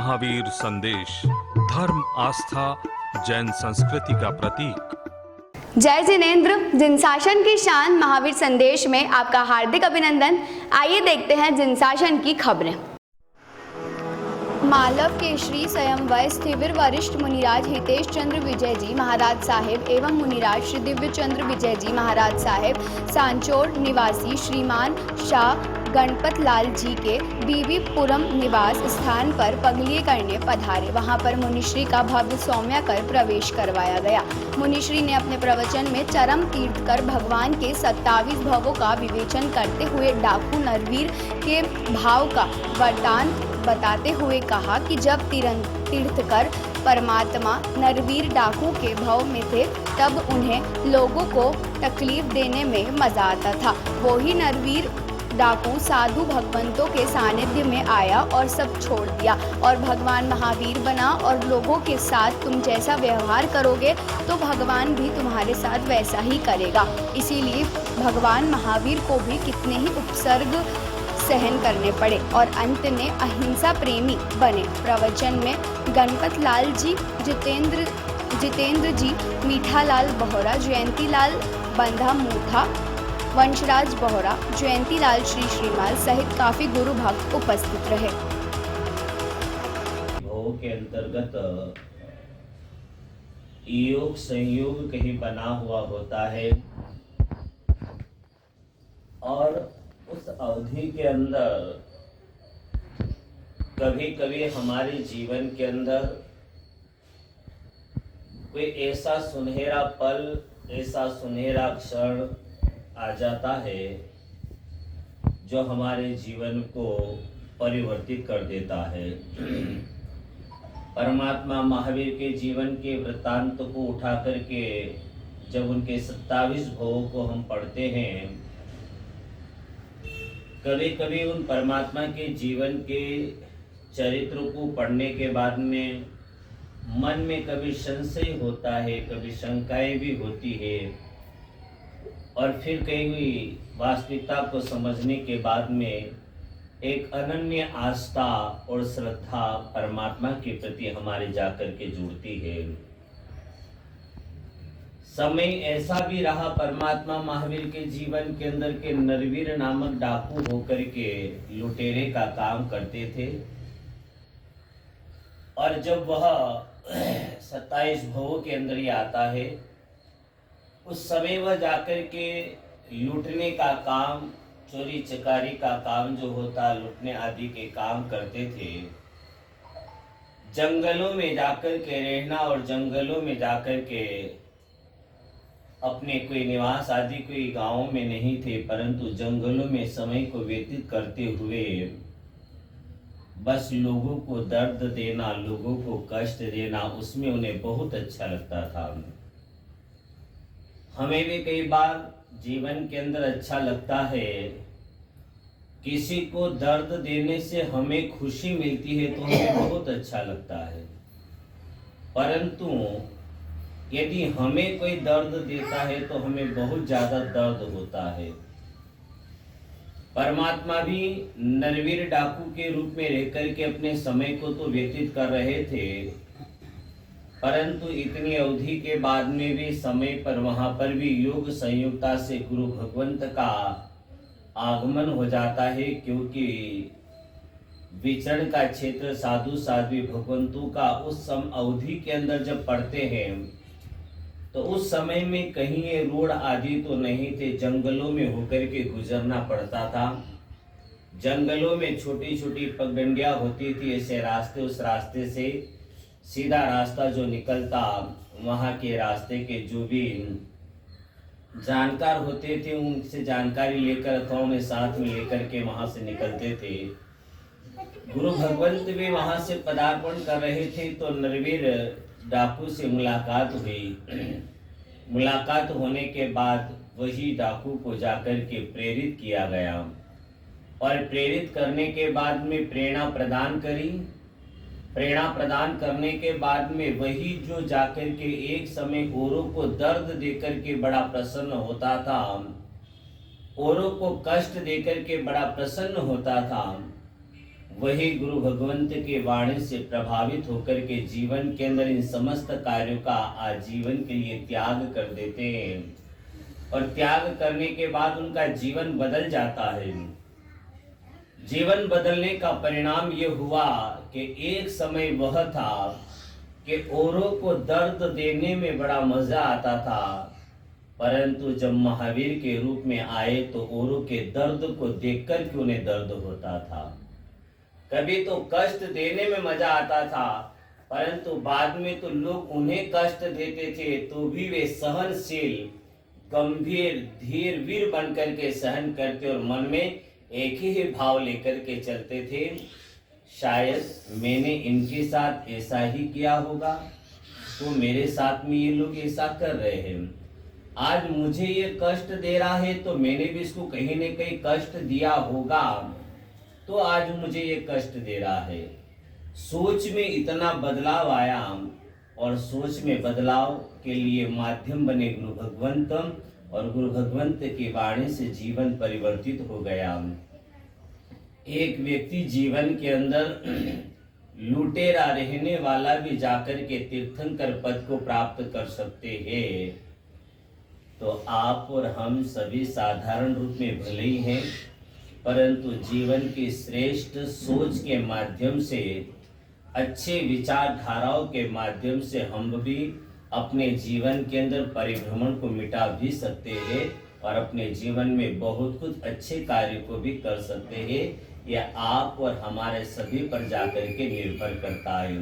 महावीर संदेश, धर्म, आस्था, जैन संस्कृति का प्रतीक। जय जिनेंद्र। जिनशासन की शान महावीर संदेश में आपका हार्दिक अभिनंदन। आइए देखते हैं जिनशासन की खबरें। मालव केशरी स्वयंवर स्थिविर वरिष्ठ मुनिराज हितेश चंद्र विजय जी महाराज साहेब एवं मुनिराज श्री दिव्य चंद्र विजय जी महाराज साहेब सांचौर निवासी श्रीमान शाह गणपत लाल जी के बीबीपुरम निवास स्थान पर पगलिए करने पधारे। वहां पर मुनिश्री का भव्य सौम्य कर प्रवेश करवाया गया। मुनिश्री ने अपने प्रवचन में चरम तीर्थ कर भगवान के 27 भवों का विवेचन करते हुए डाकू नरवीर के भाव का वरदान बताते हुए कहा कि जब तीर्थकर परमात्मा नरवीर डाकू के भव में थे तब उन्हें लोगों को तकलीफ देने में मजा आता था। वो ही नरवीर डाकू साधु भगवंतों के सानिध्य में आया और सब छोड़ दिया और भगवान महावीर बना और लोगों के साथ तुम जैसा व्यवहार करोगे तो भगवान भी तुम्हारे साथ वैसा ही करेगा। इसीलिए भगवान महावीर को भी कितने ही उपसर्ग सहन करने पड़े और अंत में अहिंसा प्रेमी बने। प्रवचन में गणपत लाल जी, जितेंद्र जी, मीठालाल बोहरा, जयंतीलाल बंधा मूठा, वंशराज बोहरा, जयंतीलाल श्रीमाल सहित काफी गुरु भक्त उपस्थित रहे। भाव के अंतर्गत योग संयोग कहीं बना हुआ होता है और उस अवधि के अंदर कभी कभी हमारे जीवन के अंदर कोई ऐसा सुनहरा पल, ऐसा सुनहरा क्षण आ जाता है जो हमारे जीवन को परिवर्तित कर देता है। परमात्मा महावीर के जीवन के वृत्तांत को उठा करके जब उनके 27 भवों को हम पढ़ते हैं, कभी कभी उन परमात्मा के जीवन के चरित्र को पढ़ने के बाद में मन में कभी संशय होता है, कभी शंकाएं भी होती है और फिर कहीं वास्तविकता को समझने के बाद में एक अनन्य आस्था और श्रद्धा परमात्मा के प्रति हमारे जाकर के जुड़ती है। समय ऐसा भी रहा परमात्मा महावीर के जीवन के अंदर के नरवीर नामक डाकू होकर के लुटेरे का काम करते थे और जब वह 27 भवों के अंदर ही आता है उस समय वह जाकर के लूटने का काम, चोरी चकारी का काम जो होता, लूटने आदि के काम करते थे। जंगलों में जाकर के रहना और जंगलों में जाकर के अपने कोई निवास आदि कोई गांवों में नहीं थे, परंतु जंगलों में समय को व्यतीत करते हुए बस लोगों को दर्द देना, लोगों को कष्ट देना, उसमें उन्हें बहुत अच्छा लगता था। हमें भी कई बार जीवन के अंदर अच्छा लगता है, किसी को दर्द देने से हमें खुशी मिलती है तो हमें बहुत अच्छा लगता है, परंतु यदि हमें कोई दर्द देता है तो हमें बहुत ज्यादा दर्द होता है। परमात्मा भी नरवीर डाकू के रूप में रहकर के अपने समय को तो व्यतीत कर रहे थे, परंतु इतनी अवधि के बाद में भी समय पर वहां पर भी योग संयुक्ता से गुरु भगवंत का आगमन हो जाता है, क्योंकि विचरण का क्षेत्र साधु साध्वी भगवंतों का उस अवधि के अंदर जब पढ़ते हैं तो उस समय में कहीं ये रोड आदि तो नहीं थे, जंगलों में होकर के गुजरना पड़ता था। जंगलों में छोटी छोटी पगडंडियां होती थी, ऐसे रास्ते, उस रास्ते से सीधा रास्ता जो निकलता, वहाँ के रास्ते के जो भी जानकार होते थे उनसे जानकारी लेकर अथवा उन्हें साथ में लेकर के वहाँ से निकलते थे। गुरु भगवंत भी वहाँ से पदार्पण कर रहे थे तो नरवीर डाकू से मुलाकात हुई। मुलाकात होने के बाद वही डाकू को जाकर के प्रेरित किया गया और प्रेरित करने के बाद में प्रेरणा प्रदान करी। प्रेरणा प्रदान करने के बाद में वही जो जाकर के एक समय औरों को दर्द देकर के बड़ा प्रसन्न होता था, औरों को कष्ट देकर के बड़ा प्रसन्न होता था, वही गुरु भगवंत के वाणी से प्रभावित होकर के जीवन के अंदर इन समस्त कार्यों का आजीवन के लिए त्याग कर देते हैं और त्याग करने के बाद उनका जीवन बदल जाता है। जीवन बदलने का परिणाम ये हुआ कि एक समय वह था कि औरों को दर्द देने में बड़ा मजा आता था, परंतु जब महावीर के रूप में आए तो औरों के दर्द को देखकर के उन्हें दर्द होता था। कभी तो कष्ट देने में मजा आता था, परंतु बाद में तो लोग उन्हें कष्ट देते थे तो भी वे सहनशील, गंभीर, धीर वीर बनकर के सहन करते और मन में एक ही भाव लेकर के चलते थे, शायद मैंने इनके साथ ऐसा ही किया होगा तो मेरे साथ में ये लोग ऐसा कर रहे हैं। आज मुझे ये कष्ट दे रहा है तो मैंने भी इसको कहीं न कहीं कष्ट दिया होगा तो आज मुझे ये कष्ट दे रहा है। सोच में इतना बदलाव आया और सोच में बदलाव के लिए माध्यम बने गुरु भगवंत और गुरु भगवंत की वाणी से जीवन परिवर्तित हो गया। एक व्यक्ति जीवन के अंदर लुटेरा रहने वाला भी जाकर के तीर्थंकर पद को प्राप्त कर सकते हैं। तो आप और हम सभी साधारण रूप में भले ही हैं, परंतु जीवन की श्रेष्ठ सोच के माध्यम से, अच्छे विचारधाराओं के माध्यम से हम भी अपने जीवन के अंदर परिभ्रमण को मिटा भी सकते हैं और अपने जीवन में बहुत कुछ अच्छे कार्य को भी कर सकते हैं। यह आप और हमारे सभी पर जाकर के निर्भर करता है।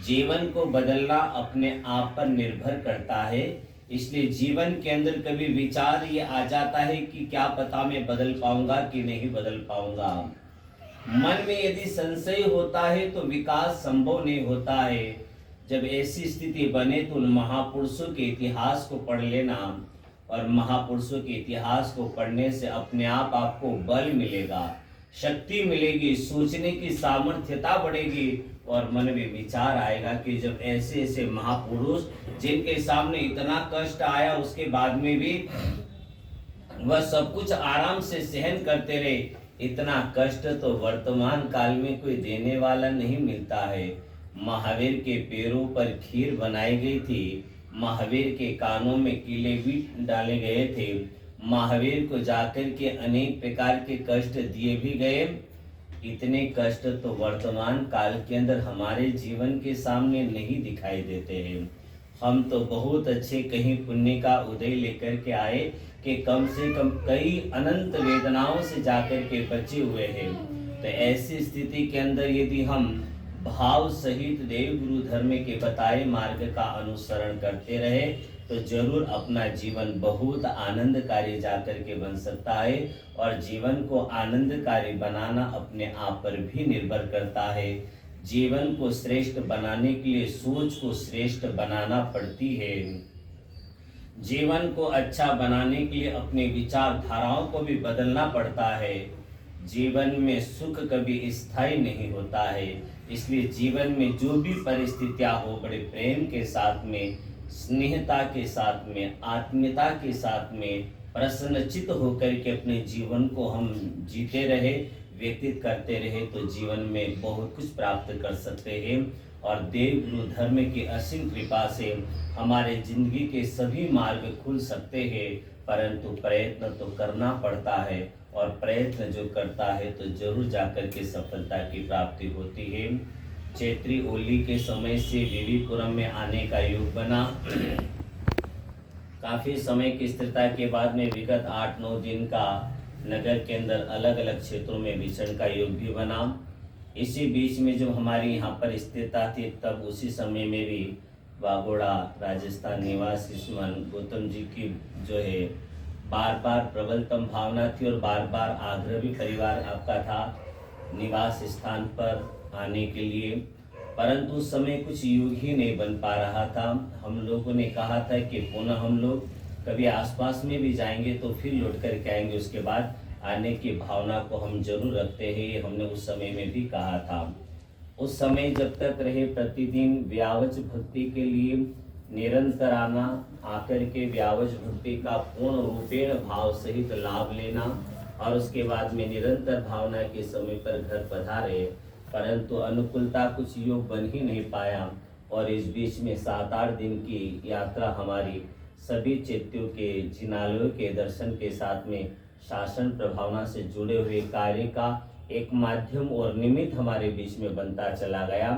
जीवन को बदलना अपने आप पर निर्भर करता है, इसलिए जीवन के अंदर कभी विचार ये आ जाता है कि क्या पता मैं बदल पाऊंगा कि नहीं बदल पाऊंगा। मन में यदि संशय होता है तो विकास संभव नहीं होता है। जब ऐसी स्थिति बने तो उन महापुरुषों के इतिहास को पढ़ लेना और महापुरुषों के इतिहास को पढ़ने से अपने आप आपको बल मिलेगा, शक्ति मिलेगी, सोचने की सामर्थ्यता बढ़ेगी और मन में विचार आएगा कि जब ऐसे ऐसे महापुरुष जिनके सामने इतना कष्ट आया उसके बाद में भी वह सब कुछ आराम से सहन करते रहे, इतना कष्ट तो वर्तमान काल में कोई देने वाला नहीं मिलता है। महावीर के पैरों पर खीर बनाई गई थी, महावीर के कानों में कीले भी डाले गए थे, महावीर को जाकर के अनेक प्रकार के कष्ट दिए भी गए। इतने कष्ट तो वर्तमान काल के अंदर हमारे जीवन के सामने नहीं दिखाई देते हैं। हम तो बहुत अच्छे कहीं पुण्य का उदय लेकर के आए कि कम से कम कई अनंत वेदनाओं से जाकर के बचे हुए हैं। तो ऐसी स्थिति के अंदर यदि हम भाव सहित देव गुरु धर्म के बताए मार्ग का अनुसरण करते रहे तो जरूर अपना जीवन बहुत आनंदकारी जाकर के बन सकता है। और जीवन को आनंदकारी बनाना अपने आप पर भी निर्भर करता है। जीवन को श्रेष्ठ बनाने के लिए सोच को श्रेष्ठ बनाना पड़ती है। जीवन को अच्छा बनाने के लिए अपने विचारधाराओं को भी बदलना पड़ता है। जीवन में सुख कभी स्थायी नहीं होता है, इसलिए जीवन में जो भी परिस्थितियां हो बड़े प्रेम के साथ में, स्नेहता के साथ में, आत्मीयता के साथ में प्रसन्नचित होकर के अपने जीवन को हम जीते रहे, व्यतीत करते रहे तो जीवन में बहुत कुछ प्राप्त कर सकते हैं। और देव गुरु धर्म की असीम कृपा से हमारे जिंदगी के सभी मार्ग खुल सकते हैं, परंतु प्रयत्न तो करना पड़ता है और प्रयत्न जो करता है तो जरूर जाकर के सफलता की प्राप्ति होती है। चैत्री होली के समय से विविपुरम में आने का योग बना। काफी समय की स्थिरता के बाद में विगत 8-9 दिन का नगर के अंदर अलग अलग क्षेत्रों में विचरण का योग भी बना। इसी बीच में जब हमारी यहाँ पर स्थिरता थी तब उसी समय में भी वाघोड़ा राजस्थान निवासी श्रीमान गौतम जी की जो है बार बार प्रबलतम भावना थी और बार बार आग्रह भी परिवार आपका था निवास स्थान पर आने के लिए, परंतु उस समय कुछ योग ही नहीं बन पा रहा था। हम लोगों ने कहा था कि पुनः हम लोग कभी आसपास में भी जाएंगे तो फिर लौट कर के आएंगे, उसके बाद आने की भावना को हम जरूर रखते हैं, ये हमने उस समय में भी कहा था। उस समय जब तक रहे प्रतिदिन व्यावच भक्ति के लिए निरंतर आना, आकर के व्यावच भक्ति का पूर्ण रूपेण भाव सहित लाभ लेना और उसके बाद में निरंतर भावना के समय पर घर पधारे, परंतु अनुकूलता कुछ योग बन ही नहीं पाया। और इस बीच में 7-8 दिन की यात्रा हमारी सभी चैत्यों के जिनालयों के दर्शन के साथ में शासन प्रभावना से जुड़े हुए कार्य का एक माध्यम और निमित्त हमारे बीच में बनता चला गया।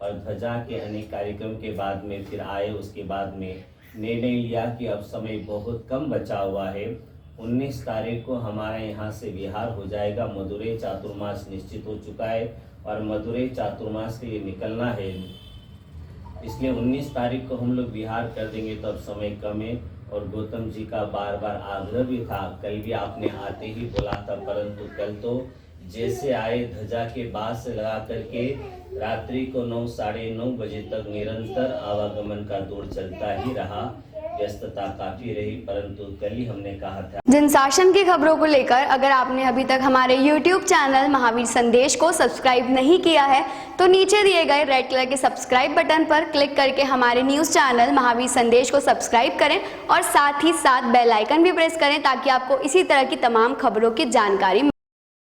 और ध्वजा के अनेक कार्यक्रम के बाद में फिर आए, उसके बाद में निर्णय लिया कि अब समय बहुत कम बचा हुआ है। 19 तारीख को हमारे यहाँ से विहार हो जाएगा। मदुरै चातुर्मास निश्चित हो चुका है और मदुरै चातुर्मास के लिए निकलना है, इसलिए 19 तारीख को हम लोग विहार कर देंगे। तो अब समय कम है और गौतम जी का बार बार आग्रह भी था, कल भी आपने आते ही बोला था, परंतु कल तो जैसे आए ध्वजा के बाद से लगा करके रात्रि को 9 साढ़े 9 बजे तक निरंतर आवागमन का दौर चलता ही रहा। व्यस्तता काफी रही, परंतु कल ही हमने कहा था। जन शासन की खबरों को लेकर अगर आपने अभी तक हमारे YouTube चैनल महावीर संदेश को सब्सक्राइब नहीं किया है तो नीचे दिए गए रेड कलर के सब्सक्राइब बटन पर क्लिक करके हमारे न्यूज़ चैनल महावीर संदेश को सब्सक्राइब करें और साथ ही साथ बेल आइकन भी प्रेस करें ताकि आपको इसी तरह की तमाम खबरों की जानकारी